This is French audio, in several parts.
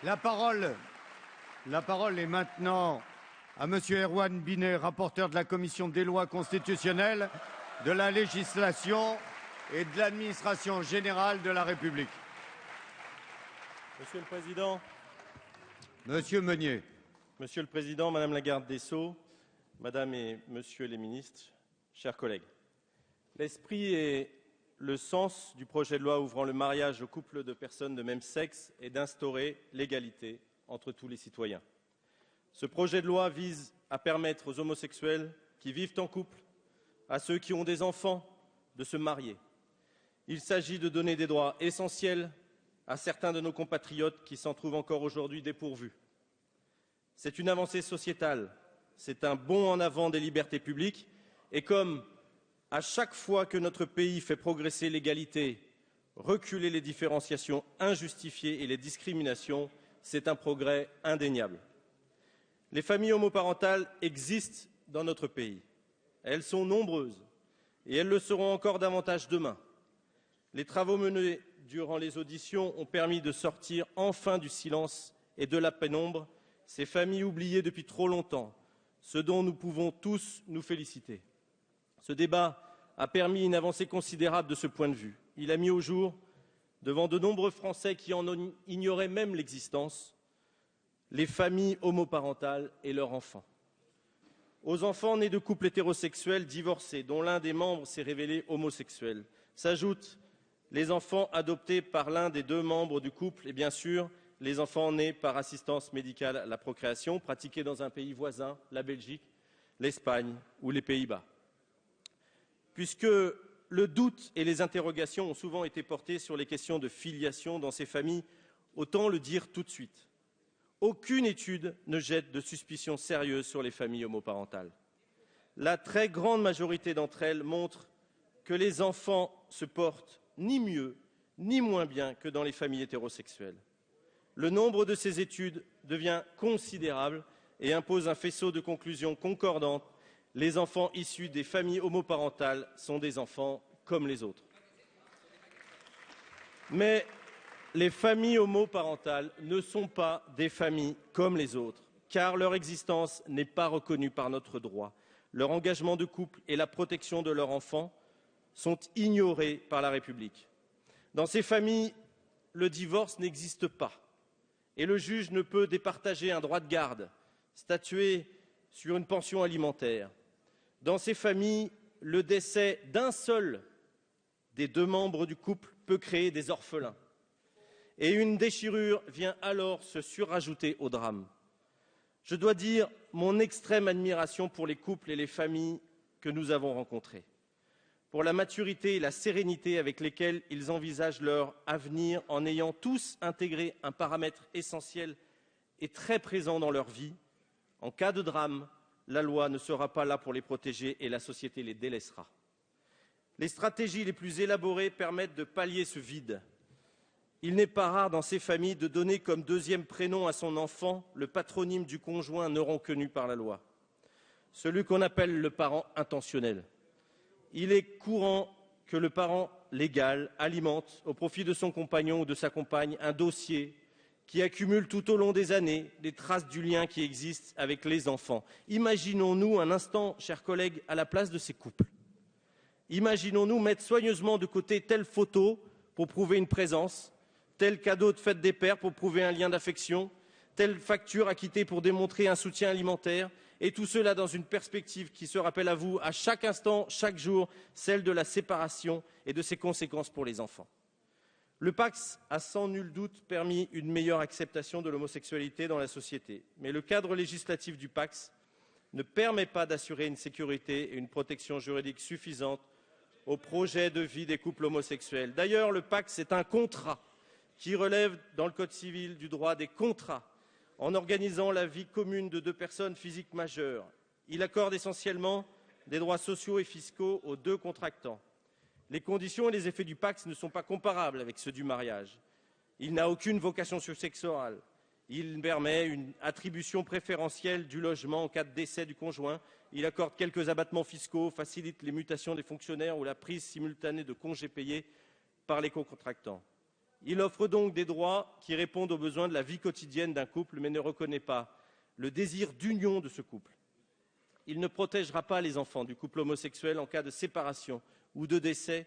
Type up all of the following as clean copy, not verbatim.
La parole est maintenant à Monsieur Erwan Binet, rapporteur de la Commission des lois constitutionnelles, de la législation et de l'administration générale de la République. Monsieur le Président, Monsieur Meunier. Monsieur le Président, Madame la Garde des Sceaux, Madame et Monsieur les ministres, chers collègues, l'esprit et le sens du projet de loi ouvrant le mariage aux couples de personnes de même sexe est d'instaurer l'égalité entre tous les citoyens. Ce projet de loi vise à permettre aux homosexuels qui vivent en couple, à ceux qui ont des enfants, de se marier. Il s'agit de donner des droits essentiels à certains de nos compatriotes qui s'en trouvent encore aujourd'hui dépourvus. C'est une avancée sociétale, c'est un bond en avant des libertés publiques et comme à chaque fois que notre pays fait progresser l'égalité, reculer les différenciations injustifiées et les discriminations, c'est un progrès indéniable. Les familles homoparentales existent dans notre pays. Elles sont nombreuses et elles le seront encore davantage demain. Les travaux menés durant les auditions ont permis de sortir enfin du silence et de la pénombre ces familles oubliées depuis trop longtemps, ce dont nous pouvons tous nous féliciter. Ce débat a permis une avancée considérable de ce point de vue. Il a mis au jour, devant de nombreux Français qui en ignoraient même l'existence, les familles homoparentales et leurs enfants. Aux enfants nés de couples hétérosexuels divorcés, dont l'un des membres s'est révélé homosexuel, s'ajoutent les enfants adoptés par l'un des deux membres du couple et bien sûr les enfants nés par assistance médicale à la procréation, pratiquée dans un pays voisin, la Belgique, l'Espagne ou les Pays-Bas. Puisque le doute et les interrogations ont souvent été portés sur les questions de filiation dans ces familles, autant le dire tout de suite. Aucune étude ne jette de suspicions sérieuses sur les familles homoparentales. La très grande majorité d'entre elles montrent que les enfants se portent ni mieux ni moins bien que dans les familles hétérosexuelles. Le nombre de ces études devient considérable et impose un faisceau de conclusions concordantes. Les enfants issus des familles homoparentales sont des enfants comme les autres. Mais les familles homoparentales ne sont pas des familles comme les autres, car leur existence n'est pas reconnue par notre droit. Leur engagement de couple et la protection de leurs enfants sont ignorés par la République. Dans ces familles, le divorce n'existe pas et le juge ne peut départager un droit de garde, statuer sur une pension alimentaire. Dans ces familles, le décès d'un seul des deux membres du couple peut créer des orphelins. Et une déchirure vient alors se surajouter au drame. Je dois dire mon extrême admiration pour les couples et les familles que nous avons rencontrés, pour la maturité et la sérénité avec lesquelles ils envisagent leur avenir en ayant tous intégré un paramètre essentiel et très présent dans leur vie. En cas de drame, la loi ne sera pas là pour les protéger et la société les délaissera. Les stratégies les plus élaborées permettent de pallier ce vide. Il n'est pas rare dans ces familles de donner comme deuxième prénom à son enfant le patronyme du conjoint non reconnu par la loi, celui qu'on appelle le parent intentionnel. Il est courant que le parent légal alimente, au profit de son compagnon ou de sa compagne, un dossier qui accumule tout au long des années des traces du lien qui existe avec les enfants. Imaginons-nous un instant, chers collègues, à la place de ces couples. Imaginons-nous mettre soigneusement de côté telle photo pour prouver une présence, tel cadeau de fête des pères pour prouver un lien d'affection, telle facture acquittée pour démontrer un soutien alimentaire, et tout cela dans une perspective qui se rappelle à vous à chaque instant, chaque jour, celle de la séparation et de ses conséquences pour les enfants. Le Pacs a sans nul doute permis une meilleure acceptation de l'homosexualité dans la société, mais le cadre législatif du Pacs ne permet pas d'assurer une sécurité et une protection juridique suffisante au projet de vie des couples homosexuels. D'ailleurs, le Pacs est un contrat qui relève dans le Code civil du droit des contrats, en organisant la vie commune de deux personnes physiques majeures. Il accorde essentiellement des droits sociaux et fiscaux aux deux contractants. Les conditions et les effets du Pacs ne sont pas comparables avec ceux du mariage. Il n'a aucune vocation successorale. Il permet une attribution préférentielle du logement en cas de décès du conjoint. Il accorde quelques abattements fiscaux, facilite les mutations des fonctionnaires ou la prise simultanée de congés payés par les co-contractants. Il offre donc des droits qui répondent aux besoins de la vie quotidienne d'un couple, mais ne reconnaît pas le désir d'union de ce couple. Il ne protégera pas les enfants du couple homosexuel en cas de séparation ou de décès,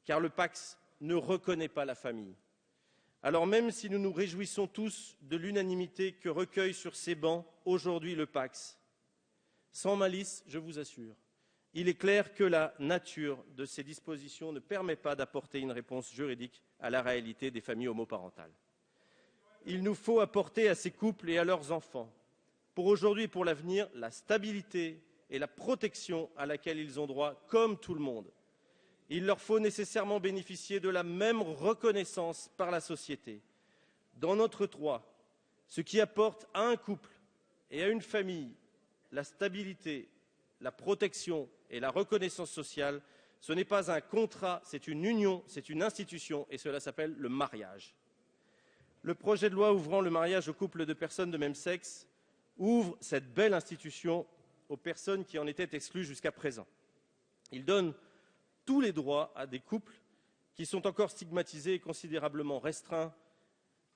car le PACS ne reconnaît pas la famille. Alors même si nous nous réjouissons tous de l'unanimité que recueille sur ces bancs aujourd'hui le PACS, sans malice, je vous assure, il est clair que la nature de ces dispositions ne permet pas d'apporter une réponse juridique à la réalité des familles homoparentales. Il nous faut apporter à ces couples et à leurs enfants, pour aujourd'hui et pour l'avenir, la stabilité et la protection à laquelle ils ont droit, comme tout le monde. Il leur faut nécessairement bénéficier de la même reconnaissance par la société. Dans notre droit, ce qui apporte à un couple et à une famille la stabilité, la protection et la reconnaissance sociale, ce n'est pas un contrat, c'est une union, c'est une institution, et cela s'appelle le mariage. Le projet de loi ouvrant le mariage aux couples de personnes de même sexe ouvre cette belle institution aux personnes qui en étaient exclues jusqu'à présent. Il donne tous les droits à des couples qui sont encore stigmatisés et considérablement restreints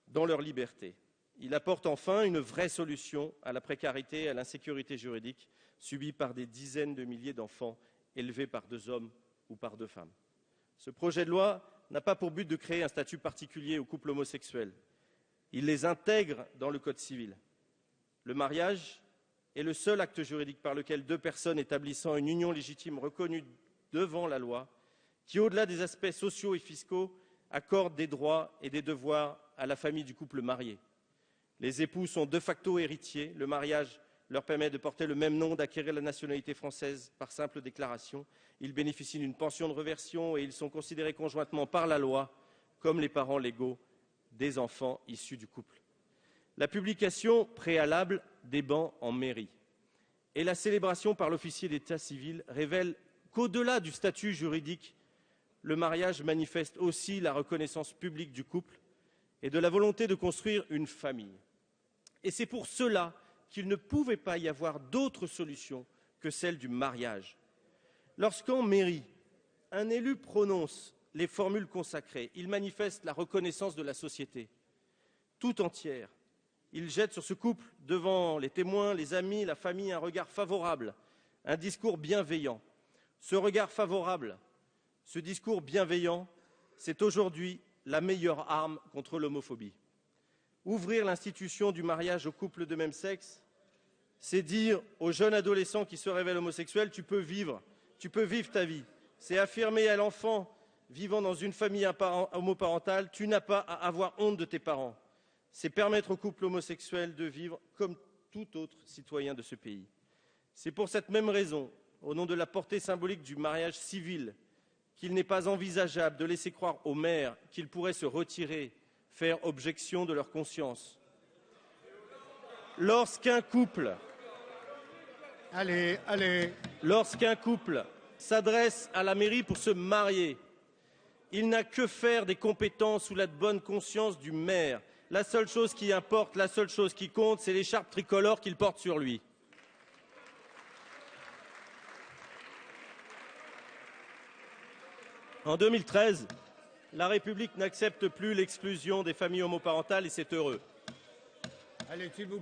dans leur liberté. Il apporte enfin une vraie solution à la précarité et à l'insécurité juridique subie par des dizaines de milliers d'enfants élevés par 2 hommes ou par 2 femmes. Ce projet de loi n'a pas pour but de créer un statut particulier aux couples homosexuels. Il les intègre dans le Code civil. Le mariage est le seul acte juridique par lequel 2 personnes établissant une union légitime reconnue devant la loi, qui, au-delà des aspects sociaux et fiscaux, accorde des droits et des devoirs à la famille du couple marié. Les époux sont de facto héritiers. Le mariage leur permet de porter le même nom, d'acquérir la nationalité française par simple déclaration. Ils bénéficient d'une pension de réversion et ils sont considérés conjointement par la loi comme les parents légaux des enfants issus du couple. La publication préalable des bans en mairie et la célébration par l'officier d'état civil révèlent qu'au-delà du statut juridique, le mariage manifeste aussi la reconnaissance publique du couple et de la volonté de construire une famille. Et c'est pour cela qu'il ne pouvait pas y avoir d'autre solution que celle du mariage. Lorsqu'en mairie, un élu prononce les formules consacrées, il manifeste la reconnaissance de la société tout entière. Il jette sur ce couple, devant les témoins, les amis, la famille, un regard favorable, un discours bienveillant. Ce regard favorable, ce discours bienveillant, c'est aujourd'hui la meilleure arme contre l'homophobie. Ouvrir l'institution du mariage aux couples de même sexe, c'est dire aux jeunes adolescents qui se révèlent homosexuels, tu peux vivre ta vie. C'est affirmer à l'enfant vivant dans une famille homoparentale, tu n'as pas à avoir honte de tes parents. C'est permettre aux couples homosexuels de vivre comme tout autre citoyen de ce pays. C'est pour cette même raison, au nom de la portée symbolique du mariage civil, qu'il n'est pas envisageable de laisser croire aux maires qu'ils pourraient se retirer, faire objection de leur conscience. Lorsqu'un couple s'adresse à la mairie pour se marier, il n'a que faire des compétences ou la bonne conscience du maire. La seule chose qui importe, la seule chose qui compte, c'est l'écharpe tricolore qu'il porte sur lui. En 2013, la République n'accepte plus l'exclusion des familles homoparentales et c'est heureux. Allez, s'il vous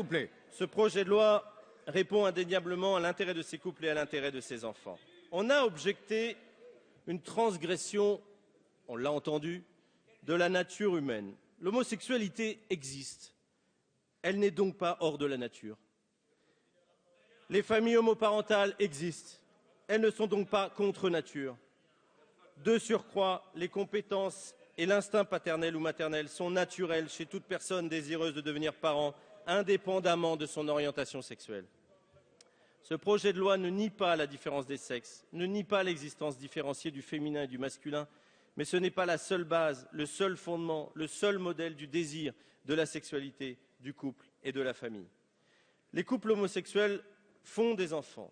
plaît. Ce projet de loi répond indéniablement à l'intérêt de ces couples et à l'intérêt de ces enfants. On a objecté une transgression, on l'a entendu, de la nature humaine. L'homosexualité existe. Elle n'est donc pas hors de la nature. Les familles homoparentales existent. Elles ne sont donc pas contre nature. De surcroît, les compétences et l'instinct paternel ou maternel sont naturels chez toute personne désireuse de devenir parent, indépendamment de son orientation sexuelle. Ce projet de loi ne nie pas la différence des sexes, ne nie pas l'existence différenciée du féminin et du masculin, mais ce n'est pas la seule base, le seul fondement, le seul modèle du désir, de la sexualité, du couple et de la famille. Les couples homosexuels font des enfants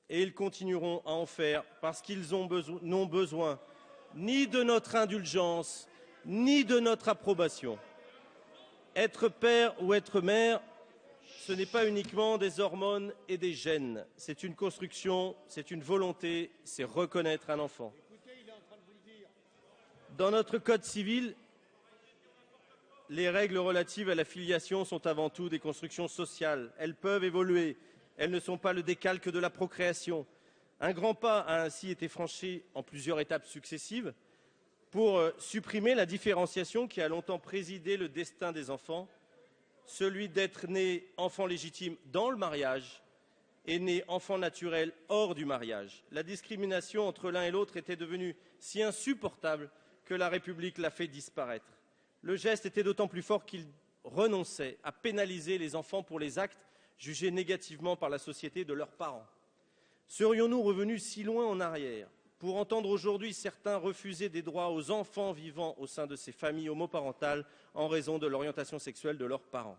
et ils continueront à en faire parce qu'ils n'ont besoin ni de notre indulgence, ni de notre approbation. Être père ou être mère, ce n'est pas uniquement des hormones et des gènes. C'est une construction, c'est une volonté, c'est reconnaître un enfant. Dans notre code civil, les règles relatives à la filiation sont avant tout des constructions sociales. Elles peuvent évoluer, elles ne sont pas le décalque de la procréation. Un grand pas a ainsi été franchi en plusieurs étapes successives pour supprimer la différenciation qui a longtemps présidé le destin des enfants, celui d'être né enfant légitime dans le mariage et né enfant naturel hors du mariage. La discrimination entre l'un et l'autre était devenue si insupportable que la République l'a fait disparaître. Le geste était d'autant plus fort qu'il renonçait à pénaliser les enfants pour les actes jugés négativement par la société de leurs parents. Serions-nous revenus si loin en arrière pour entendre aujourd'hui certains refuser des droits aux enfants vivant au sein de ces familles homoparentales en raison de l'orientation sexuelle de leurs parents?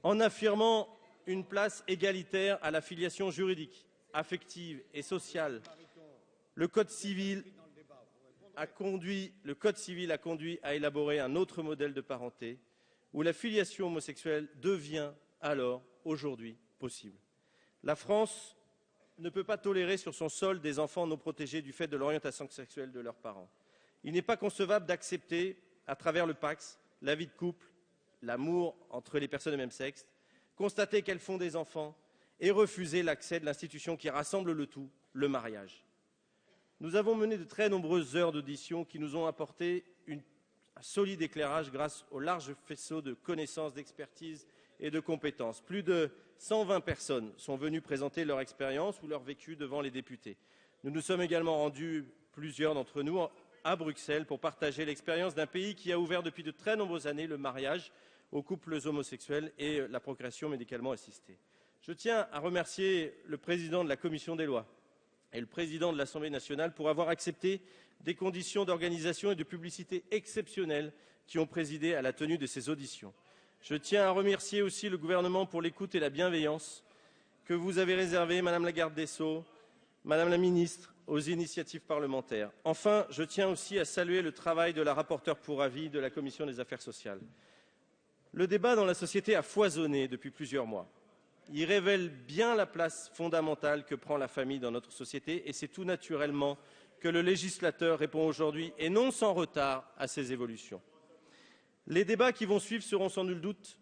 En affirmant une place égalitaire à la filiation juridique, affective et sociale, le Code civil a conduit à élaborer un autre modèle de parenté où la filiation homosexuelle devient alors, aujourd'hui, possible. La France ne peut pas tolérer sur son sol des enfants non protégés du fait de l'orientation sexuelle de leurs parents. Il n'est pas concevable d'accepter, à travers le Pacs, la vie de couple, l'amour entre les personnes de même sexe, constater qu'elles font des enfants et refuser l'accès de l'institution qui rassemble le tout, le mariage. Nous avons mené de très nombreuses heures d'audition qui nous ont apporté un solide éclairage grâce au large faisceau de connaissances, d'expertise et de compétences. Plus de 120 personnes sont venues présenter leur expérience ou leur vécu devant les députés. Nous nous sommes également rendus, plusieurs d'entre nous, à Bruxelles pour partager l'expérience d'un pays qui a ouvert depuis de très nombreuses années le mariage aux couples homosexuels et la procréation médicalement assistée. Je tiens à remercier le président de la Commission des lois et le président de l'Assemblée nationale pour avoir accepté des conditions d'organisation et de publicité exceptionnelles qui ont présidé à la tenue de ces auditions. Je tiens à remercier aussi le gouvernement pour l'écoute et la bienveillance que vous avez réservée, Madame la garde des Sceaux, Madame la ministre, aux initiatives parlementaires. Enfin, je tiens aussi à saluer le travail de la rapporteure pour avis de la Commission des affaires sociales. Le débat dans la société a foisonné depuis plusieurs mois. Il révèle bien la place fondamentale que prend la famille dans notre société et c'est tout naturellement que le législateur répond aujourd'hui, et non sans retard, à ces évolutions. Les débats qui vont suivre seront sans nul doute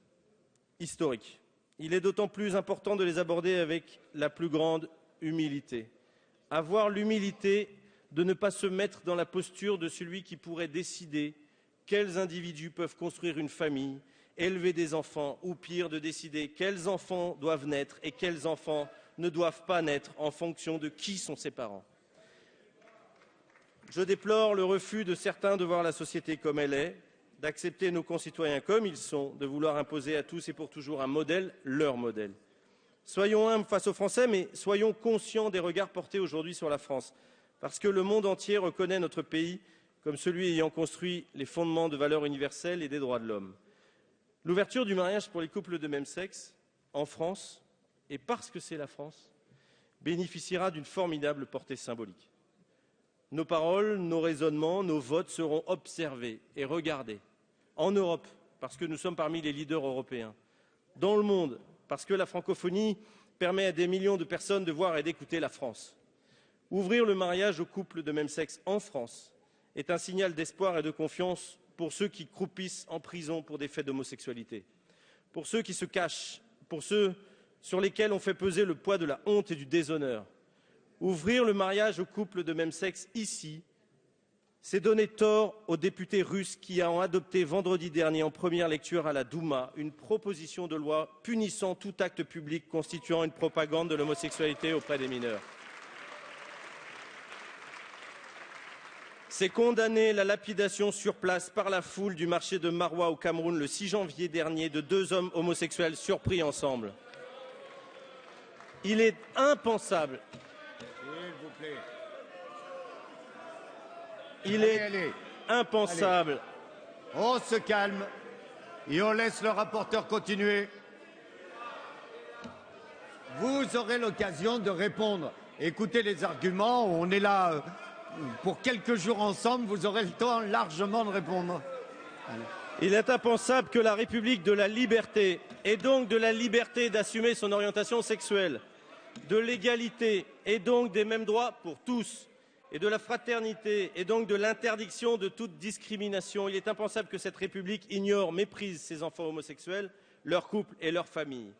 historiques. Il est d'autant plus important de les aborder avec la plus grande humilité. Avoir l'humilité de ne pas se mettre dans la posture de celui qui pourrait décider quels individus peuvent construire une famille, élever des enfants, ou pire, de décider quels enfants doivent naître et quels enfants ne doivent pas naître en fonction de qui sont ses parents. Je déplore le refus de certains de voir la société comme elle est, d'accepter nos concitoyens comme ils sont, de vouloir imposer à tous et pour toujours un modèle, leur modèle. Soyons humbles face aux Français, mais soyons conscients des regards portés aujourd'hui sur la France, parce que le monde entier reconnaît notre pays comme celui ayant construit les fondements de valeurs universelles et des droits de l'homme. L'ouverture du mariage pour les couples de même sexe, en France, et parce que c'est la France, bénéficiera d'une formidable portée symbolique. Nos paroles, nos raisonnements, nos votes seront observés et regardés. En Europe, parce que nous sommes parmi les leaders européens. Dans le monde, parce que la francophonie permet à des millions de personnes de voir et d'écouter la France. Ouvrir le mariage aux couples de même sexe en France est un signal d'espoir et de confiance pour ceux qui croupissent en prison pour des faits d'homosexualité, pour ceux qui se cachent, pour ceux sur lesquels on fait peser le poids de la honte et du déshonneur. Ouvrir le mariage aux couples de même sexe ici, c'est donner tort aux députés russes qui ont adopté vendredi dernier en première lecture à la Douma une proposition de loi punissant tout acte public constituant une propagande de l'homosexualité auprès des mineurs. C'est condamner la lapidation sur place par la foule du marché de Maroua au Cameroun le 6 janvier dernier de 2 hommes homosexuels surpris ensemble. Il est impensable. Il est impensable. On se calme et on laisse le rapporteur continuer. Vous aurez l'occasion de répondre. Écoutez les arguments, on est là pour quelques jours ensemble, vous aurez le temps largement de répondre. Allez. Il est impensable que la République de la liberté, et donc de la liberté d'assumer son orientation sexuelle, de l'égalité et donc des mêmes droits pour tous, et de la fraternité, et donc de l'interdiction de toute discrimination. Il est impensable que cette République ignore, méprise ses enfants homosexuels, leurs couples et leurs familles.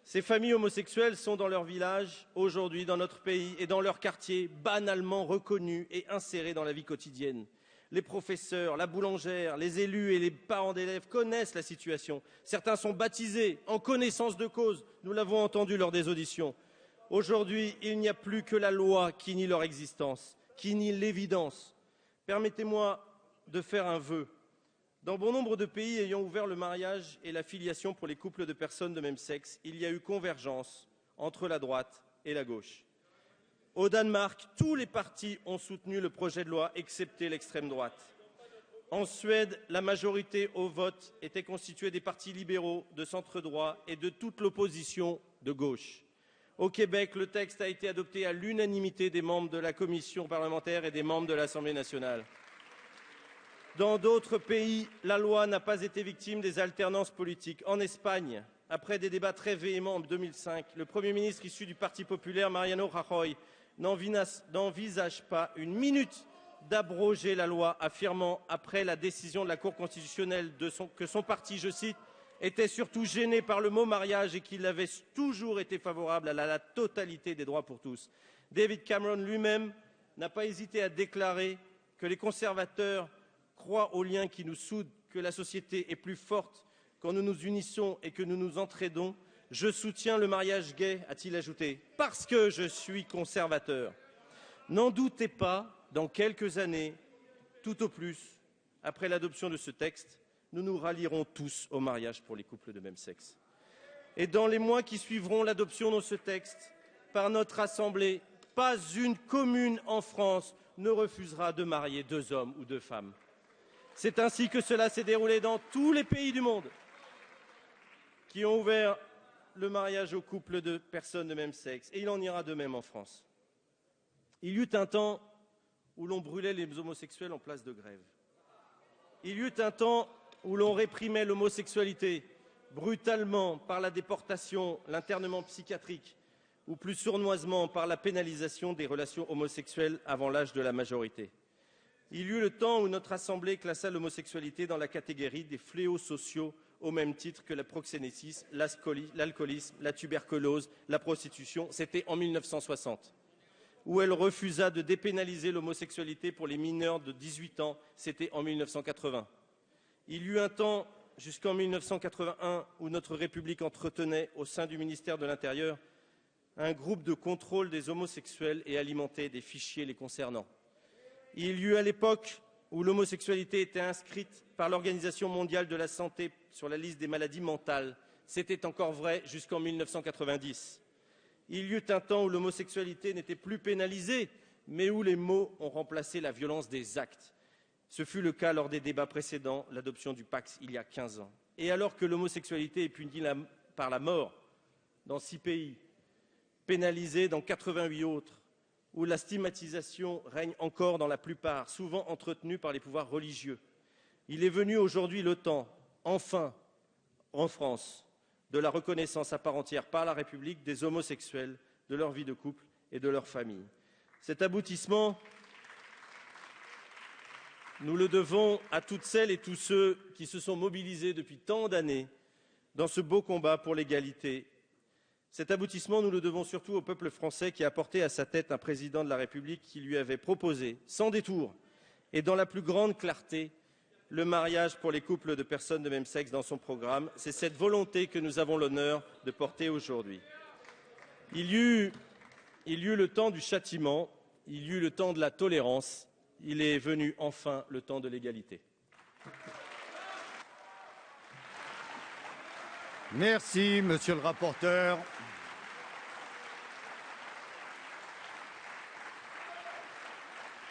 Ces familles homosexuelles sont dans leur village, aujourd'hui dans notre pays et dans leur quartier, banalement reconnues et insérées dans la vie quotidienne. Les professeurs, la boulangère, les élus et les parents d'élèves connaissent la situation. Certains sont baptisés en connaissance de cause, nous l'avons entendu lors des auditions. Aujourd'hui, il n'y a plus que la loi qui nie leur existence, qui nie l'évidence. Permettez-moi de faire un vœu. Dans bon nombre de pays ayant ouvert le mariage et la filiation pour les couples de personnes de même sexe, il y a eu convergence entre la droite et la gauche. Au Danemark, tous les partis ont soutenu le projet de loi, excepté l'extrême droite. En Suède, la majorité au vote était constituée des partis libéraux, de centre droit et de toute l'opposition de gauche. Au Québec, le texte a été adopté à l'unanimité des membres de la commission parlementaire et des membres de l'Assemblée nationale. Dans d'autres pays, la loi n'a pas été victime des alternances politiques. En Espagne, après des débats très véhéments en 2005, le Premier ministre issu du Parti populaire, Mariano Rajoy, n'envisage pas une minute d'abroger la loi, affirmant, après la décision de la Cour constitutionnelle, que son parti, je cite, était surtout gêné par le mot mariage et qu'il avait toujours été favorable à la totalité des droits pour tous. David Cameron lui-même n'a pas hésité à déclarer que les conservateurs croient aux liens qui nous soudent, que la société est plus forte quand nous nous unissons et que nous nous entraidons. Je soutiens le mariage gay, a-t-il ajouté, parce que je suis conservateur. N'en doutez pas, dans quelques années, tout au plus, après l'adoption de ce texte, nous nous rallierons tous au mariage pour les couples de même sexe. Et dans les mois qui suivront l'adoption de ce texte, par notre Assemblée, pas une commune en France ne refusera de marier 2 hommes ou 2 femmes. C'est ainsi que cela s'est déroulé dans tous les pays du monde qui ont ouvert le mariage aux couples de personnes de même sexe. Et il en ira de même en France. Il y eut un temps où l'on brûlait les homosexuels en place de grève. Il y eut un temps où l'on réprimait l'homosexualité brutalement par la déportation, l'internement psychiatrique ou plus sournoisement par la pénalisation des relations homosexuelles avant l'âge de la majorité. Il y eut le temps où notre Assemblée classa l'homosexualité dans la catégorie des fléaux sociaux au même titre que le proxénétisme, l'alcoolisme, la tuberculose, la prostitution. C'était en 1960. Où elle refusa de dépénaliser l'homosexualité pour les mineurs de 18 ans. C'était en 1980. Il y eut un temps, jusqu'en 1981, où notre République entretenait, au sein du ministère de l'Intérieur, un groupe de contrôle des homosexuels et alimentait des fichiers les concernant. Il y eut à l'époque où l'homosexualité était inscrite par l'Organisation mondiale de la santé sur la liste des maladies mentales. C'était encore vrai jusqu'en 1990. Il y eut un temps où l'homosexualité n'était plus pénalisée, mais où les mots ont remplacé la violence des actes. Ce fut le cas lors des débats précédents, l'adoption du Pacs il y a 15 ans. Et alors que l'homosexualité est punie par la mort dans 6 pays, pénalisée dans 88 autres, où la stigmatisation règne encore dans la plupart, souvent entretenue par les pouvoirs religieux. Il est venu aujourd'hui le temps, enfin, en France, de la reconnaissance à part entière par la République des homosexuels, de leur vie de couple et de leur famille. Cet aboutissement, nous le devons à toutes celles et tous ceux qui se sont mobilisés depuis tant d'années dans ce beau combat pour l'égalité. Cet aboutissement, nous le devons surtout au peuple français qui a porté à sa tête un président de la République qui lui avait proposé, sans détour et dans la plus grande clarté, le mariage pour les couples de personnes de même sexe dans son programme. C'est cette volonté que nous avons l'honneur de porter aujourd'hui. Il y eut le temps du châtiment, il y eut le temps de la tolérance, il est venu enfin le temps de l'égalité. Merci, monsieur le rapporteur.